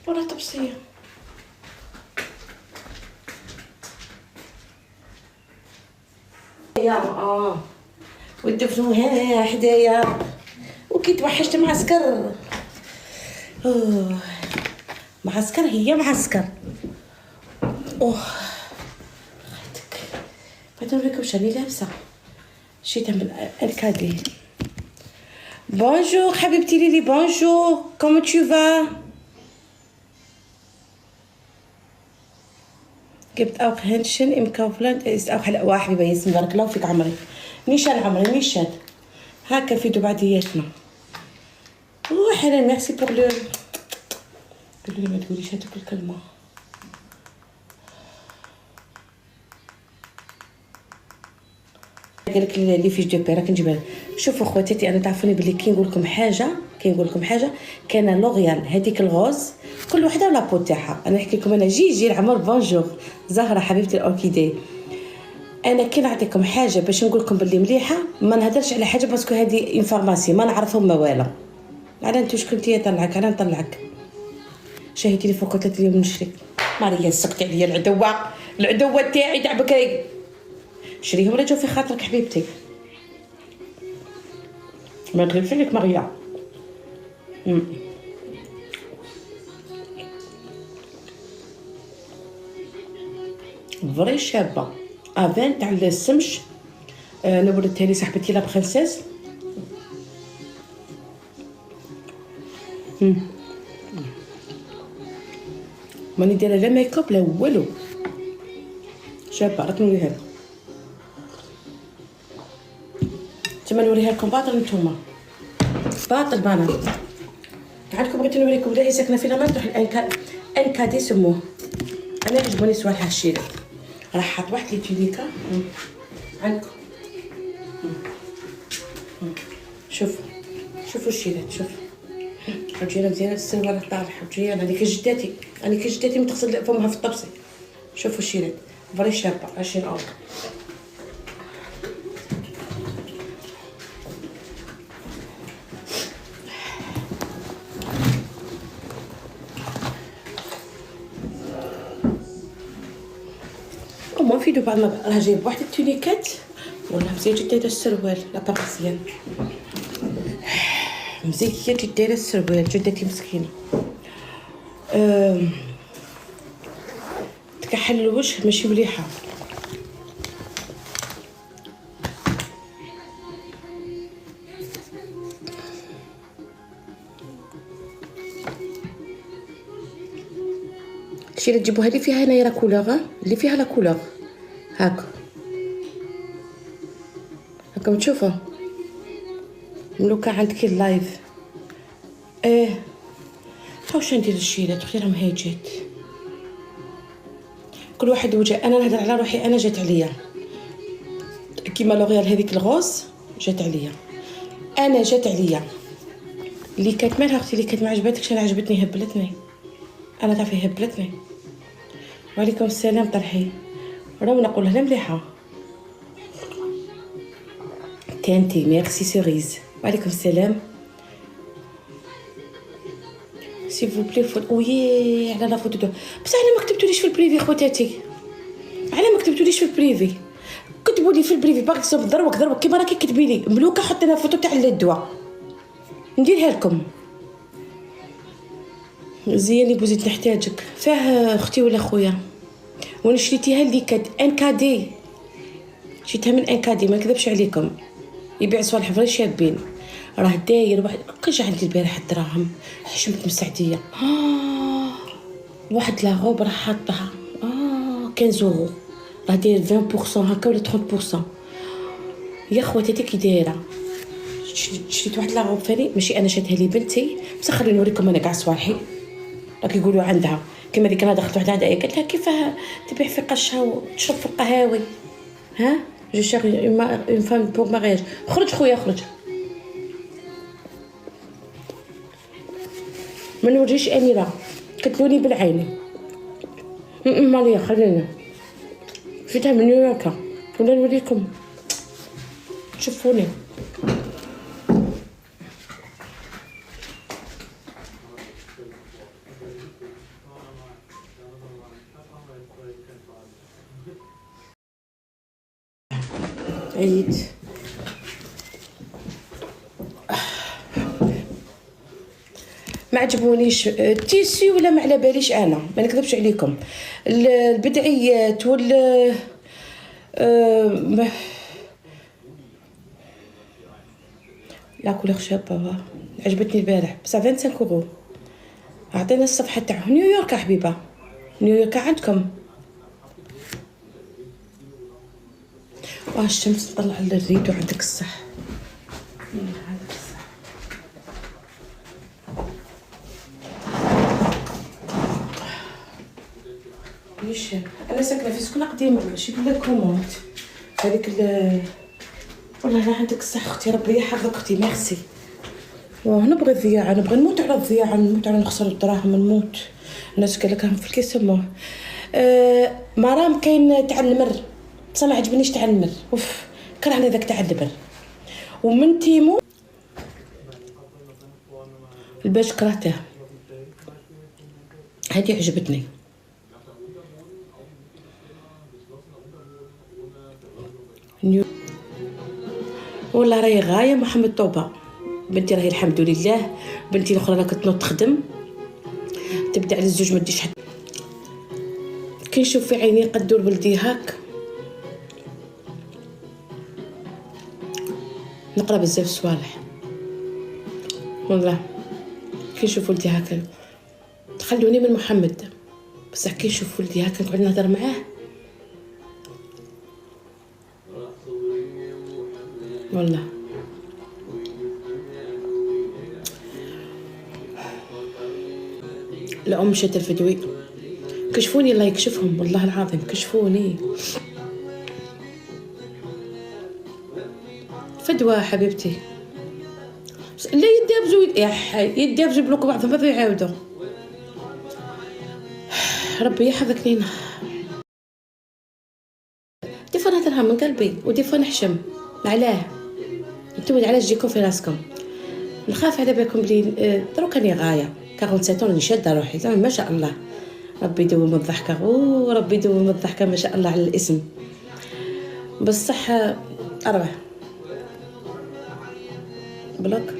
ولا طبسيه. يا والدفن ها حدايا وكي توحشت معسكر. معسكر هي معسكر. خيتك بعد نوريكم واش راني لابسه. شريتها من الكادي. بونجور حبيبتي ليلي، بونجور كومو تو فا. جبت auch Händchen im Kaufland. ist auch حلقة حبيبة ياسمين، بارك الله فيك عمري. نيشان عمري نيشان. هكا في بعدياتنا. حنان ميرسي بور لو. قولي ما تقوليش هذيك الكلمة. قالك لي فيش دو بي راك نجيبها. شوفوا خواتاتي، انا تعرفوني بلي كي نقول لكم حاجه كان لوريال هذيك الغوز كل وحده ولا بو تاعها. انا نحكي لكم انا جي العمر. بونجور زهره حبيبتي الاوركيدي. انا كي نعطيكم حاجه باش نقول لكم بلي مليحه ما نهدرش على حاجه باسكو هذه انفورماسيون ما نعرفهم ما والو. على انت شكون انت طلعك على نطلعك. شاهدتي لي فوق قلت اليوم نشري ماريا سكتي عليا العدوه تاعي تاع بكري. شريهم ولا جو في خاطرك حبيبتي. ما تغيبش عليك ماريا. فري شابه افان تاع السمش. نورتها لي صاحبتي لا برنسيس. ماني دايره لا ميك اب لا والو. شابه راك نوريها لكم. تما نوريها لكم باطل نتوما باطل بنات. عندكم بغيت نوريكم بلي ساكنه في لامال تروح الانكادي سموه. انا عجبوني صوالح الشيرات. راح حط واحد لي تونيكا عندكم. شوفوا الشيرات. شوف حجينا مزيانه السروال طالع حجينا. هذيك جدتي متغسل فمها في الطبسي. شوفوا الشيرات فري شابه 20 اورو. وما في بعض ما راه جايب واحد التونيكات والله مزيان جدا هذا السروال لا باريسيان. مزيان جدا هذا السروال جدتي مسكينه. تكحل الوجه ماشي مليحه. شي اللي تجيبوها اللي فيها هنايا لا كولور، اللي فيها لا كولور هاكا تشوفوا ملوكا عندك اللايف. واش ندير الشيلات خيرهم هاجات كل واحد وجه. انا نهضر على روحي، انا جات عليا كيما لوريال هذيك الغوز جات عليا. اللي كانت مالها اختي اللي كانت ما عجبتكش. انا عجبتني هبلتني. انا تعرفي هبلتني. وعليكم السلام طرحي. راه نقول لها مليحه تانتي ميرسي سيريز. وعليكم السلام. سيفو بلي فوت وي على لا فوتو دو. بصح انا ما كتبتوليش في البريفي خواتاتي. كتبوا لي في البريفي باغ اكزومبل دروك كيما راكي كتبي لي ملوكه حط لنا فوتو تاع الدواء نديرها لكم. زيني بوزيت نحتاجك فاه اختي ولا خويا. وانا شريتيها اللي كانت انكادي. شريتها من انكادي ما نكذبش عليكم. يبيع صوالح فري شابين. راه داير واحد كاش عندي البارح الدراهم حشمت مسعديه. واحد لا غوب راه حاطها 15 اورو. راه داير 20% هكا ولا 30%. يا خواتاتي كي دايره. شريت واحد لا غوب فاني ماشي انا شاتها لي بنتي بصح خليني نوريكم انا كاع صوالحي. راك يقولوا عندها كيما ديك انا دخلت وحده عندها قالت لها كيفاه تبيع في قشها وتشرب في القهاوي. جو شيري اون فام بور مارياج. خرج خويا خرج. ما نوريش اميره كتلوني بالعين. ماليا خلينا جيتها من نيويورك ولا نوريكم تشوفوني. عيد ما عجبونيش التيسي ولا ما على باليش، انا ما نكذبش عليكم. البدعيات وال لا كولور شابه عجبتني البارح بس 25 اورو. عطينا الصفحه تاع نيويورك حبيبه، نيويورك عندكم. الشمس تطلع على الريد وعندك الصح. ليش انا ساكنه في سكنه قديمه ماشي بلا كومونت هذيك والله لا عندك الصح اختي، ربي يحفظك اختي، ميرسي. نبغي الضياعه، نبغي نموت على الضياعه، نموت على نخسر الدراهم، نموت. الناس قال لك في كي يسموه مرام كاين تاع النمر بصح ما عجبنيش تاع النمر، اوف كرهني ذاك تاع النمر. ومن تيمو الباش كرهته، هذه عجبتني. والله راهي غايه محمد طوبه بنتي، راهي الحمد لله. بنتي الاخرى راه كتنوض تخدم، تبدا على الزوج ما ديش حتى كي نشوف في عيني قدور ولدي هاك نقرا بزاف صوالح والله. كي نشوف ولدي هاكا تخلوني من محمد، بصح كي نشوف ولدي هاكا نقعد نهضر معاه والله. الام مشات الفدوي كشفوني، الله يكشفهم والله العظيم كشفوني. فدوى حبيبتي لا يدابزوا يدابزوا بلوك بعضهم ما يعاودوا. ربي يحفظك لينا. ديفا نهضرها من قلبي وديفا نحشم. علاه نتوما علاش تجيكم في راسكم؟ نخاف على بالكم بلي دروك راني غايه 47 راني شاده روحي زعما ما شاء الله. ربي يدوم الضحكه وربي يدوم الضحكه ما شاء الله على الاسم. بصح أربعة بلوك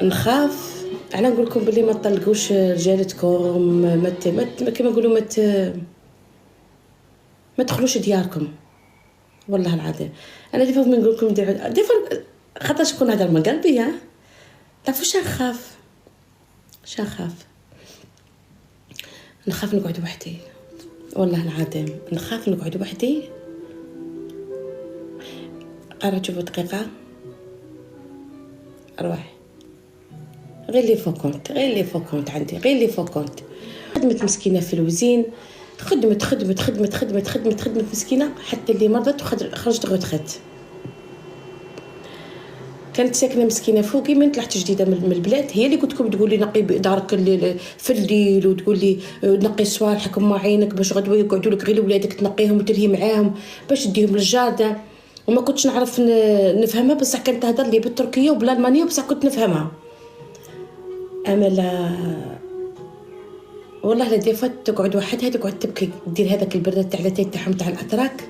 نخاف. انا نقول لكم بلي ما تطلقوش رجالتكم، ما كما نقولوا ما تدخلوش دياركم والله العظيم. انا ديفا من نقول لكم ديفا خاطرش نكون هذا من قلبي. تعرفوا نخاف نقعد وحدي والله العظيم، نخاف نقعد وحدي. قرا شوفوا دقيقه روح غير لي فوكونت عندي غير لي فوكونت. خدمت مسكينه في الوزين، خدمت مسكينه حتى اللي مرضت وخرجت غتخت. كانت ساكنه مسكينه فوقي من طلعت جديده من البلاد، هي اللي قلت لكم تقول لي نقي دارك في الليل وتقول لي نقي صوالحك وما عينك باش غدوه يقعدوا لك غير ولادك تنقيهم وتلهي معاهم باش تديهم للجاده. وما كنتش نعرف نفهمها بصح كانت تهضر لي بالتركيه وبالالمانيه بصح كنت نفهمها. اما لا والله لا ديفا تقعد وحدها تقعد تبكي دير هذاك البرد تاع لاتاي تاعهم تاع الاتراك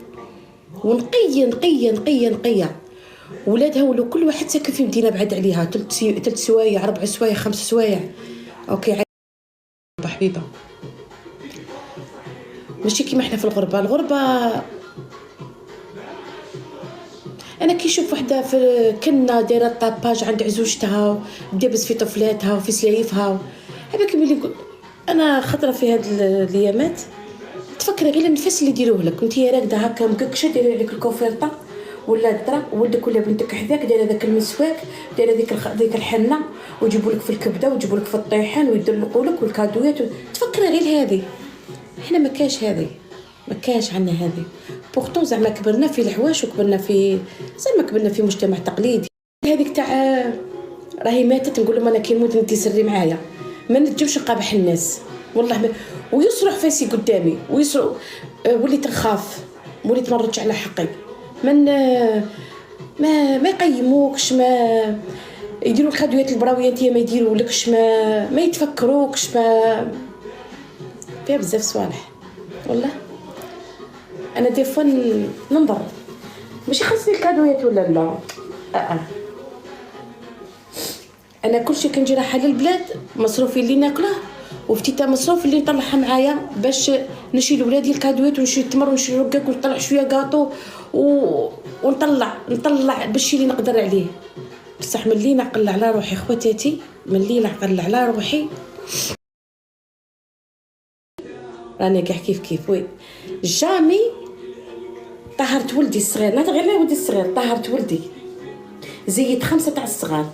ونقيه ولادها ولو كل واحد ساكن في مدينه بعد عليها 3 سوايع 4 سوايع 5 سوايع. اوكي حبيبه ماشي كيما احنا في الغربه. انا كي نشوف وحده في كنا دايره طاباج عند عزوجتها دابز في طفلاتها وفي سلايفها، هذا كيما نقول انا خطره في هاد الايامات تفكري غير النفس اللي يديروه لك وانت راكده هكا مككشه دايره عليك الكوفيرطه ولا الدرا ولدك ولا بنتك حذاك دايره داك المسواك دايره ديك الحنه ويجيبوا لك في الكبده ويجيبوا لك في الطيحان ويدلقوا لك والكادويات تفكري غير هذه. احنا ما كاش عندنا هذه. بورتون زعما كبرنا في الحواش وكبرنا في زعما كبرنا في مجتمع تقليدي. هذيك تاع راهي ماتت نقول لهم انا كي نموت انت سري معايا ما نجمش نقابح الناس والله ويصرح فاسي قدامي ويصرح. وليت نخاف وليت ما نردش على حقي. من ما يقيموكش ما يديروا الكادويات البراويه انت ما يديرولكش ما يتفكروكش فيها بزاف صوالح والله. انا ديفا ننظر ماشي خاصني الكادويات ولا لا. انا كلشي كنجي رايحه للبلاد مصروفي اللي ناكله وفتيتا مصروف اللي نطلعها معايا باش نشري لولادي الكادويات ونشري التمر ونشري رقاق ونطلع شويه كاطو ونطلع بالشي اللي نقدر عليه. بصح ملي نعقل على روحي خواتاتي، ملي نعقل على روحي راني كاع كيف وي جامي طهرت ولدي الصغير. لا غير ولدي الصغير، طهرت ولدي زيد 5 تاع الصغار.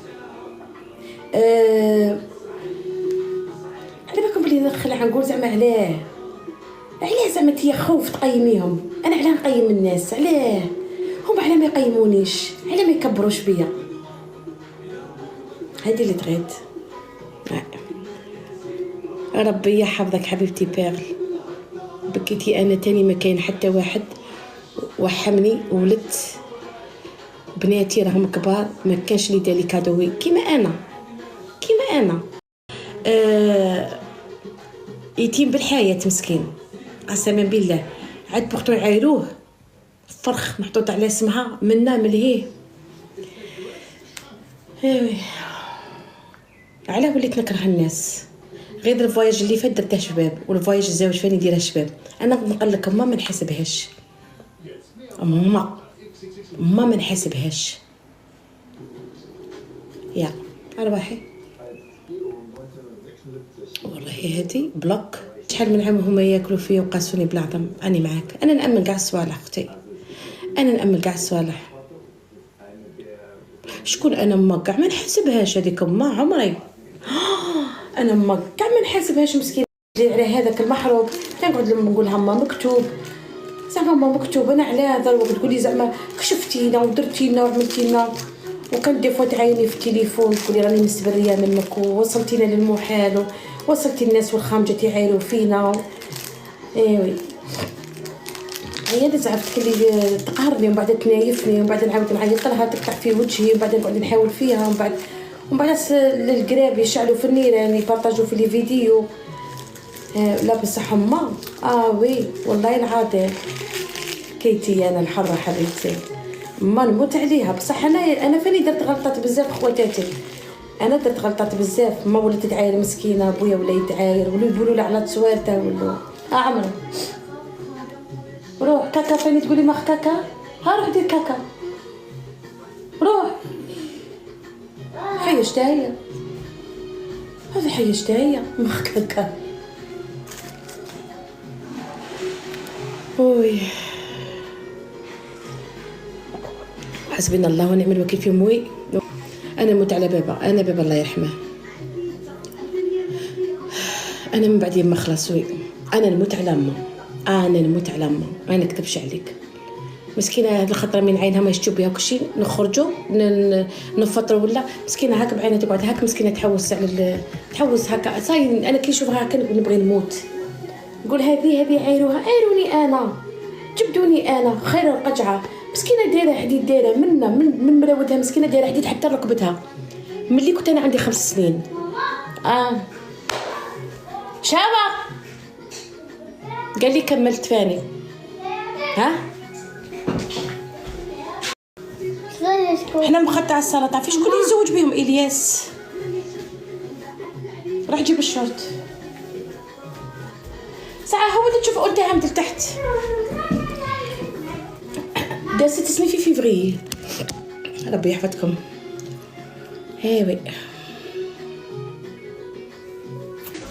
على بالكم بلي نخلع نقول زعما علاه زعما تي خوف تقيميهم. انا علاه نقيم الناس؟ علاه هما علاه ما يقيمونيش؟ علاه ما يكبروش بيا؟ هذه اللي تغيت. ربي يحفظك حبيبتي بيرل. بكيتي انا تاني ما كاين حتى واحد وحمني ولدت بناتي راهم كبار ما كانش لي دالي كادوي كيما انا يتيم بالحياه مسكين قسما بالله. عاد بوقتو يعايروه فرخ محطوط على اسمها منا ملهيه. ايوي علاه وليت نكره الناس. غير الفواياج اللي فات درته شباب والفواياج الزواج فاني نديرها شباب. انا نقول لك ما نحسبهاش، ما نحسبهاش. يا ارواحي والله هذه بلوك. شحال من عام هما ياكلوا فيا وقاسوني بالعظم. اني معاك، انا نامن كاع الصوالح اختي، انا نامن كاع الصوالح. شكون انا ما كاع ما نحسبهاش هذيك ما عمري. انا ما كاع ما نحسبهاش مسكين على هذاك المحروق. تنقعد لما نقولها ما مكتوب زعما ما مكتوب. انا على هذا الوقت تقولي زعما كشفتينا ودرتينا وعملتينا وكان دي فوا تعايني في التليفون تقولي راني مستبريه منك ووصلتينا للمحال ووصلتي الناس والخامجه تيعايروا فينا. ايوي هي زعفت كلي تقهرني ومن بعد تنايفني ومن بعد نعاود نعيط لها تقطع في وجهي ومن بعد نقعد نحاول فيها ومن بعد القراب يشعلوا في النيران يبارطاجوا في لي فيديو. لا بصح ما وي والله العظيم كيتي انا الحره حبيبتي ما نموت عليها. بصح انا فاني درت غلطات بزاف خواتاتي. انا درت غلطات بزاف. ما ولات تعاير مسكينه بويا ولا يتعاير ولا يقولوا لي على تصويرته ولا عمري روح كاكا. فاني تقولي ما كاكا ها روح دير كاكا روح. حيشتها هي هذه حيشتها هي ما كاكا. وي حسبنا الله ونعم الوكيل في موي. انا نموت على بابا. انا بابا الله يرحمه. انا من بعد ما خلاص وي انا نموت على امه. ما نكذبش عليك مسكينه. هاد الخطره من عينها ما يشتو بها كلشي. نخرجوا نفطروا ولا مسكينه هاك بعينها تقعد هاك مسكينه تحوس على تحوس هكا. صاي انا كي نشوفها هكا نبغي نموت. نقول هذه عيروني انا جبدوني انا خير القجعه. مسكينه دايره حديد دايره من مراودها مسكينه دايره حديد حتى ركبتها ملي كنت انا عندي 5 سنين. شابه قال لي كملت فاني ها احنا مقطع الصلاه. تعرفي شكون اللي يزوج بهم؟ الياس. راح جيب الشورت ساعه هو اللي تشوف قلت عامل تحت. دا 6 سنين في فيفري. ربي يحفظكم. هاوي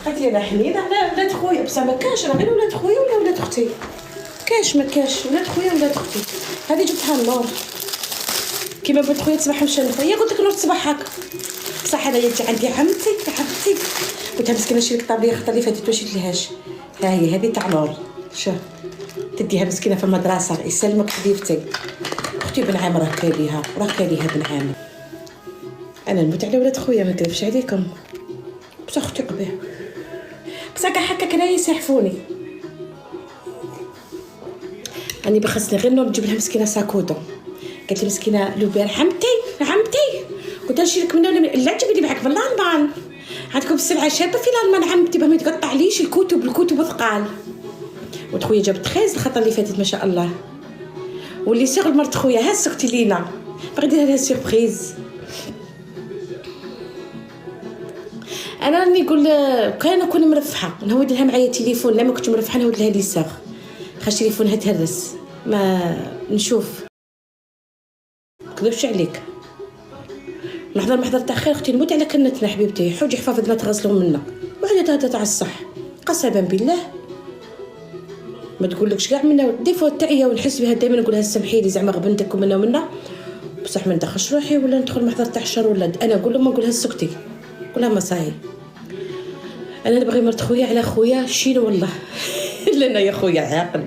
قالت لي حنين على ولاد خويا. بصح ما كاش غير ولاد خويا ولا ولاد اختي. ما كاش ولاد خويا ولاد اختي. هذه جبتها النور كيما بنت خويا تصبح مشنفه. هي قلت لك نور تصبح هكا. صح انا جيت عندي عمتي قلت لها مسكينه شريك طابليه الخطره اللي فاتت واش ليهاش. ها هي هذه تاع نور شوف تديها مسكينه في المدرسه. يسلمك حبيبتي. اختي بن عامر راه كايليها بن عامر. انا نموت على ولاد خويا ما نكذبش عليكم. بصح اختي قبيح بصح كاع هكا كنا يسحفوني. راني بخصني غير نور نجيب لها مسكينه ساكودو. قالت لي مسكينه لوبير عمتي قلت لها نشريك منه لا تجيبي لي معاك في الالمان عندكم السلعه شابه في الالمان عمتي باه ما يتقطعليش الكتب ثقال. وخويا جابت 13 الخطره اللي فاتت ما شاء الله. واللي سيغ مرت خويا ها سكتي لينا باغي ندير لها سيربريز. انا راني نقول كان نكون مرفحه نهود لها معايا تليفون، لا ما كنت مرفحه نهود لها لي ساغ خاش تليفونها تهرس ما نشوف كذبش عليك. نحضر محضر تاع خير اختي نموت على كنتنا حبيبتي، حوجي حفاظتنا تغسلهم منا وحده تاع الصح قسما بالله ما تقولكش كاع منا ديفو تاعي ونحس بها دائما نقولها سامحي لي زعما غبنتك ومنا ومنا بصح ما ندخلش روحي ولا ندخل محضر تاع الشر ولا انا نقول لهم ما نقولها سكتي نقولها ما صاي. انا نبغي مرت خويا على خويا شيلو والله لنا يا خويا عاقل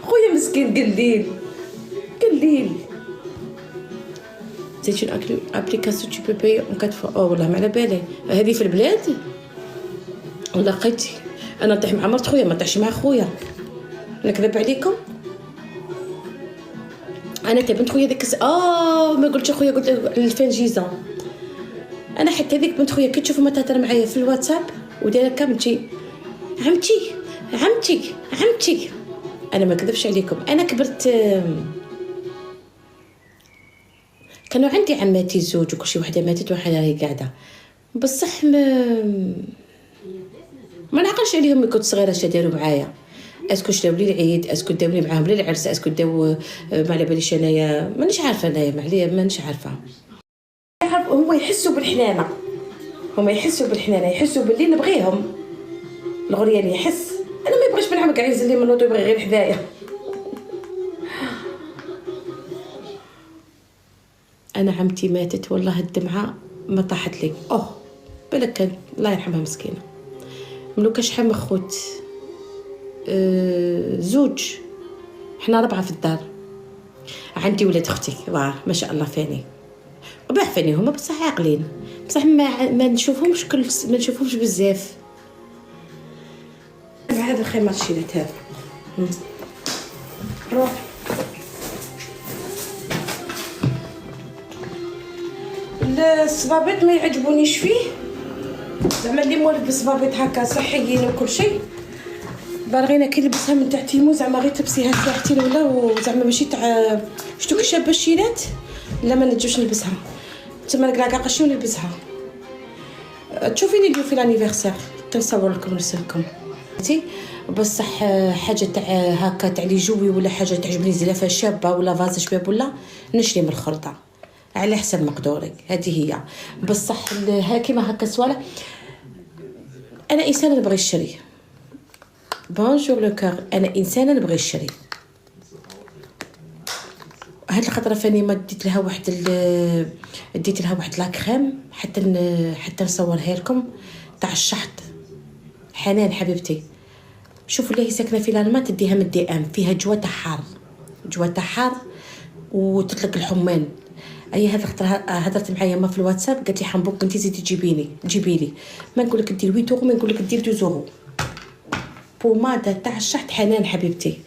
خويا مسكين قليل قليل. زيت اون ابليكاسيون تو بو باي اون 4 فوا والله ما على بالي هذه في البلاد ولا لقيتي. انا نطيح مع مرت خويا ما نطيحش مع خويا نكذب عليكم. انا تا بنت خويا ديك ما قلتش خويا قلت 2000 جيزه. انا حتى هذيك بنت خويا كي تشوفها ما تهضر معايا في الواتساب ودايره كامتي عمتي عمتي عمتي. انا ما كذبش عليكم انا كبرت كانوا عندي عماتي زوج وكل شي وحده ماتت وحده هي قاعده بصح ما نعقلش عليهم ملي كنت صغيره اش داروا معايا. اسكو داو لي العيد اسكو داوني معاهم للعرس اسكو داو ما على باليش انايا مانيش عارفه انايا مانيش عارفه. هما يحسوا بالحنانه هما يحسوا بالحنانه يحسوا باللي نبغيهم الغريان يحس. انا ما يبغيش بنعمل كاع ينزل لي من الوطو يبغي غير حدايا. انا عمتي ماتت والله الدمعه ما طاحت لي بالك كان الله يرحمها مسكينه ملوكا شحال من خوت زوج حنا 4 في الدار. عندي ولاد اختي واه ما شاء الله فاني وباع فاني هما بصح عاقلين بصح ما نشوفهمش ما نشوفهمش بزاف. هذا الخيمه شيلت هذا روح الصبابط ما يعجبونيش فيه زعما اللي مولف بالصبابط هكا صحيين وكل شيء باغينا كي نلبسها من تحت يمو زعما غير تلبسيها ساعتين ولا وزعما ماشي تاع شتو كي شابه الشيلات لا ما نجوش نلبسها تما كاع قشي ونلبسها. تشوفيني اليوم في لانيفرسير تنصور لكم نرسلكم بصح حاجه تاع هكا تاع لي جوي ولا حاجه تعجبني زلافه شابه ولا فاز شباب ولا نشري من الخلطه على حسب مقدوري هذه هي. بصح كيما هكا صوالح انا انسانه نبغي الشري بونجور لو كار انا انسانه نبغي الشري. هاد الخطره فاني ما ديت لها واحد لا كريم حتى نصورها لكم تاع الشحط حنان حبيبتي. شوفوا اللي هي ساكنه في الالمان تديها من دي ام فيها جوا تاع حار وتطلق الحمان. اي هذا خطره هضرت معايا ما في الواتساب قالت لي حنبوك انت زيدي جيبي لي ما نقول لك دير 8 اورو ما نقول لك دير 2 اورو بوماده تاع الشحط حنان حبيبتي.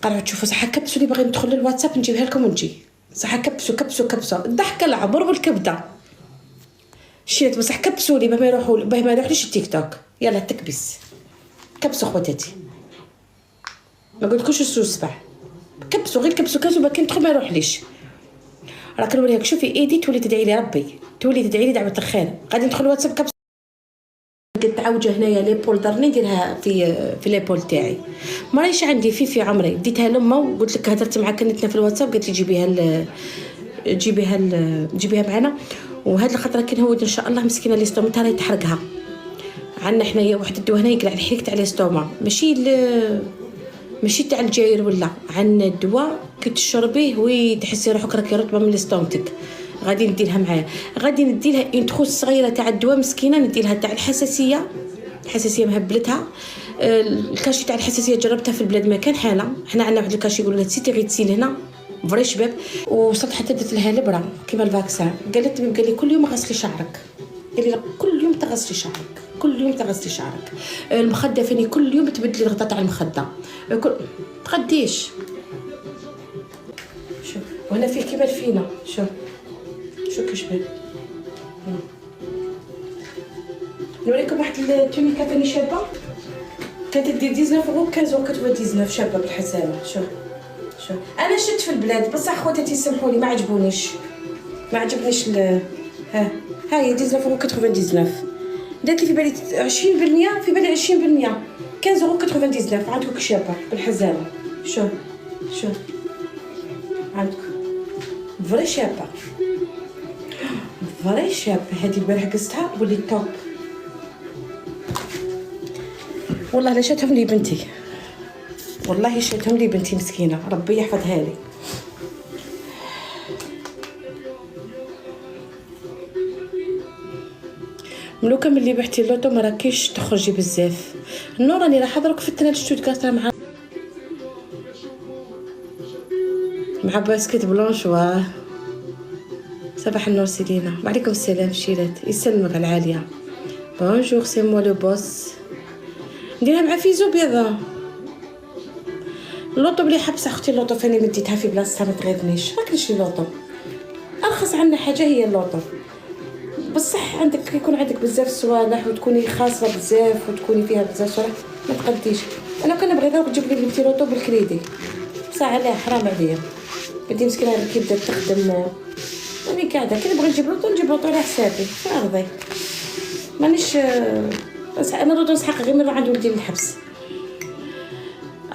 قرعوا تشوفوا صح كبسوا لي باغي ندخل للواتساب نجيبها لكم ونجي صح كبسوا الضحكه العبر والكبده شيت بصح كبسوا لي باه ما يروحليش التيك توك يلا تكبس كبسوا خواتاتي ما قلتلكوش السوسبع كبسوا غير كبسوا باكي ندخل ما يروحليش. راك نوريك شوفي ايدي تولي تدعي لي ربي تولي تدعي لي دعوه الخير غادي ندخل الواتساب كبس قلت عوجه هنايا ليبول درني نديرها في ليبول تاعي ما رايش عندي في عمري ديتها لما وقلت لك هضرت معاك كنتنا في الواتساب قالت لي جيبيها معنا. وهاد الخطره كي نهود ان شاء الله مسكينه لي ستومتها راهي تحرقها عندنا حنايا واحد الدواء هنا يقلع الحريق تاع لي ستوما ماشي تاع الجاير ولا عندنا الدواء كي تشربيه وتحسي روحك راكي رطبه من ستومتك غادي نديرها معايا غادي نديرها اون تخوص صغيره تاع الدواء مسكينه نديرها تاع الحساسيه مهبلتها. الكاشي تاع الحساسيه جربتها في البلاد ما كان حاله حنا عندنا واحد الكاشي يقولوا لها سيتي غير تسيل هنا فري شباب وصلت حتى درت لها الابره كيما الفاكسان قال لي كل يوم غسلي شعرك قال لي كل يوم تغسلي شعرك المخده فيني كل يوم تبدلي الغطاء تاع المخده تغديش شوف وهنا فيه كيما الفينه شوف كشباب نوريكم واحد التونيكا ثاني شابه كانت تدير 19 اورو 15 اورو كتبقى 19 شابه بالحسابه شوف شوف انا شفت في البلاد بصح خواتاتي يسمحوا لي ما عجبونيش ها هاي 19.99 دات لي في بالي 20%، في بالي 20%. 15.99 عندكم شابه بالحزامه. شوف عندكم فري شابه هذه البارح قصتها ولي توب والله. لا شاتهم لي بنتي، والله شاتهم لي بنتي مسكينه، ربي يحفظها لي. ملوكا ملي بحتي اللوطو ما راكيش تخرجي بزاف. النور راني راح اضرك في التنال شتوتغارت مع باسكيت بلونش. صباح النور سيلينا. وعليكم السلام شيرات، يسلمك على العاليه. بونجور سي موا لو بوس. نديرها مع فيزو بيضا. اللوطو بلي حبسه اختي، اللوطو فاني مديتها في بلاصتها ما تغيظنيش. راك نشري لوطو ارخص عنا حاجه هي اللوطو. بصح عندك يكون عندك بزاف صوالح وتكوني خاصه بزاف وتكوني فيها بزاف صوالح ما تقديش. انا كنا بغيت نجيب لي بنتي لوطو بالكريدي بصح عليها حرام عليا. بدي مسكينه كي بدات تخدم راني قاعده كي نبغي نجيب لوطو على حسابي فاغضي مانيش. انا لوطو نسحق غير مره عند ولدي الحبس.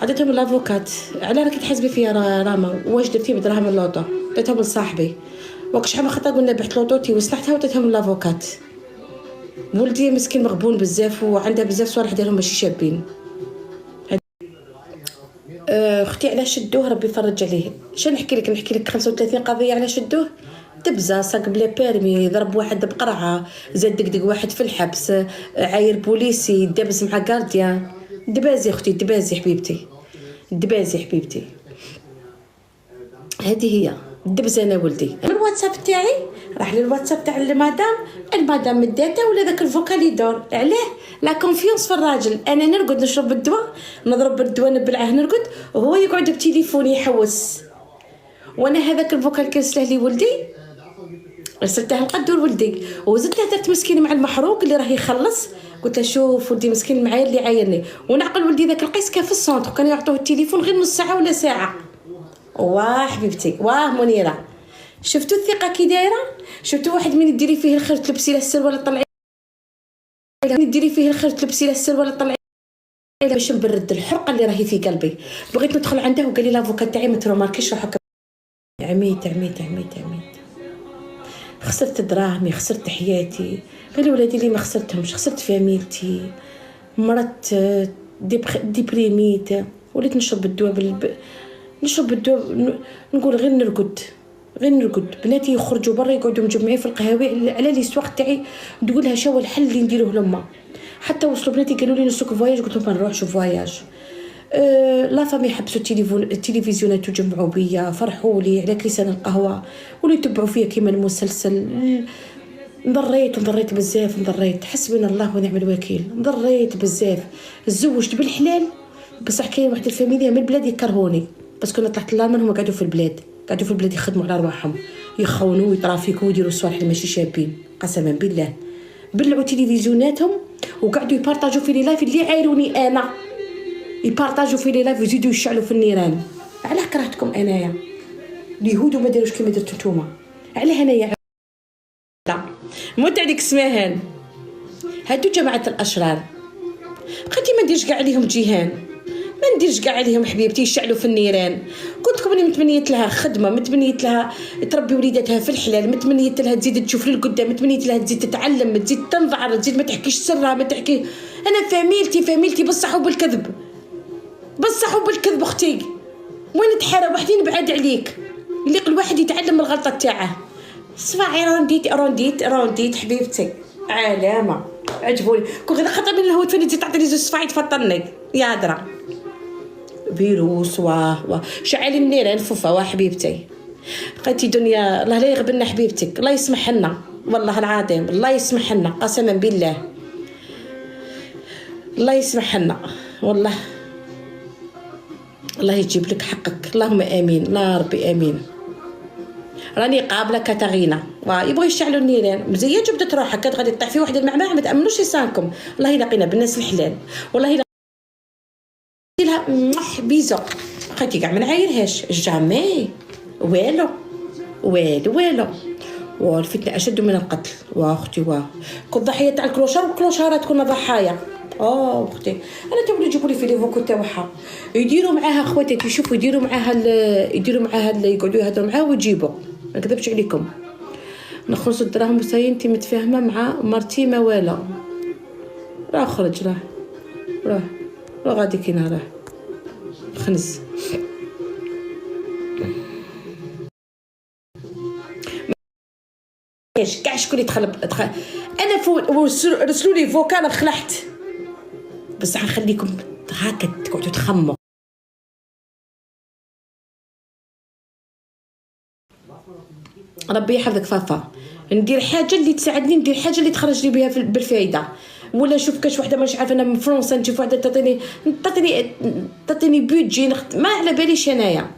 عطيتهم لافوكات. علاه راكي تحسبي فيا راما؟ واش درتي بدراهم اللوطو؟ عطيتهم لصاحبي وقت شحال من خطره قلنا بعت لوطوتي وصلحتها وعطيتهم لافوكات. ولدي مسكين مغبون بزاف وعندها بزاف صوالح ديالهم ماشي شابين. اختي علاش شدوه ربي يفرج عليه. نحكي لك 35 قضيه علاش شدوه. دبزه ساق بلا بيرمي، ضرب واحد بقرعه، زاد دقدق واحد في الحبس، عاير بوليسي، دبز مع غارديان. دبازي اختي دبازي حبيبتي هذه هي الدبز. انا ولدي الواتساب تاعي راح للواتساب تاع المدام مداته ولا داك الفوكال يدور عليه. لا كونفيونس في الراجل. انا نرقد نشرب الدواء، نضرب الدواء نبلعه نرقد وهو يقعد بتليفوني يحوس. وانا هذاك الفوكال كنسله لي ولدي رسلته لقدور ولدي وزدت هدرت مسكين مع المحروق اللي راه يخلص. قلت له شوف ولدي مسكين معايا اللي عايرني. ونعقل ولدي ذاك القيس كان في السونتر كانوا يعطوه التليفون غير نص ساعه ولا ساعه. حبيبتي منيره شفتوا الثقه كي دايره؟ شفتوا واحد من ديري فيه الخير تلبسي له السروال طلعي باش نبرد الحرقه اللي راهي في قلبي. بغيت ندخل عنده وقال لي لافوكات تاعي ما تروماركيش روحك. عميت خسرت دراهمي، خسرت حياتي، غير ولادي اللي ما خسرتهمش، خسرت فاميلتي، مرت ديبريميت، وليت نشرب الدواء نقول غير نرقد. بناتي يخرجوا برا يقعدوا مجمعين في القهاوي على لي سواق تاعي. تقول لها شو الحل اللي نديروه لما حتى وصلوا بناتي قالوا لي نسوق فواياج. قلت لهم ما نروحش فواياج. لا فامي حبسوا التلفزيونات وجمعوا بيا فرحوا لي على كيسان القهوه ولي يتبعوا فيا كيما المسلسل. نضريت بزاف حسبنا الله ونعم الوكيل. نضريت بزاف. تزوجت بالحلال بصح كاين واحد الفاميليا من البلاد يكرهوني بس كنا طلعت لالمان هما قاعدوا في البلاد يخدموا على رواحهم يخونوا ويطرافيكوا ويديروا صوالح اللي ماشي شابين. قسما بالله بلعوا تلفزيوناتهم وقعدوا يبارطاجوا في لي لايف اللي عايروني انا. يبارطاجوا في لي لايف ويزيدوا يشعلوا في النيران. علاه كرهتكم انايا اليهود وما داروش كيما درتو نتوما؟ علاه انايا موت عليك سماهان. هادو جماعه الاشرار بقيتي ما نديرش كاع عليهم جيهان، ما نديرش كاع عليهم حبيبتي يشعلوا في النيران. قلت لكم اني متمنيت لها خدمه، متمنيت لها تربي وليداتها في الحلال، متمنيت لها تزيد تشوف للقدام، متمنيت لها تزيد تتعلم، تزيد تنظر، تزيد ما تحكيش سرها، ما تحكي. انا فاميلتي بصح وبالكذب اختي. وين تحارب وحدي نبعد عليك اللي كل واحد يتعلم من الغلطه تاعه. صفاعي رونديت حبيبتي علامه عجبوني. كون غير خطا من الهوت فين تزيد تعطيني زوج صفاعي تفطرني يا درا فيروس شعالي النيران فوفا حبيبتي. بقيتي دنيا الله لا يغبنا حبيبتك، الله يسمح لنا والله العظيم، الله يسمح لنا قسما بالله، الله يسمح لنا والله. الله يجيب لك حقك اللهم امين. لا ربي امين. راني قابله كاتارينا يبغوا يشعلوا النيران مزيه جبدت روحها كانت غادي تطيح في واحد المعمعه. ما تامنوش لسانكم والله. لقينا بالناس الحلال والله لها بيزو خيتي كاع ما نعايرهاش جامي والو والو والو. والفتنه اشد من القتل واختي. كنت ضحيه تاع الكلوشار والكلوشارات كنا ضحايا. اختي انا تولي يجيبوا لي في لي فوكو تاعها يديروا معاها خواتاتي. يشوفوا يديروا معاها يقعدوا يهضروا معاها ويجيبوا. ما نكذبش عليكم نخلصوا الدراهم وساي انت متفاهمه مع مرتي ما والو. راه خرج راه غادي كاين راه خنز. كاع شكون يدخل انا رسلوا لي فوكال خلعت. بس غنخليكم هكا تقعدوا تخموا. ربي يحفظك فافا. ندير حاجه اللي تساعدني، ندير حاجه اللي تخرج لي بها بالفايده. ولا نشوف كاش وحده مش عارفه انا من فرنسا نشوف وحده تعطيني بيدجي ما على باليش انايا.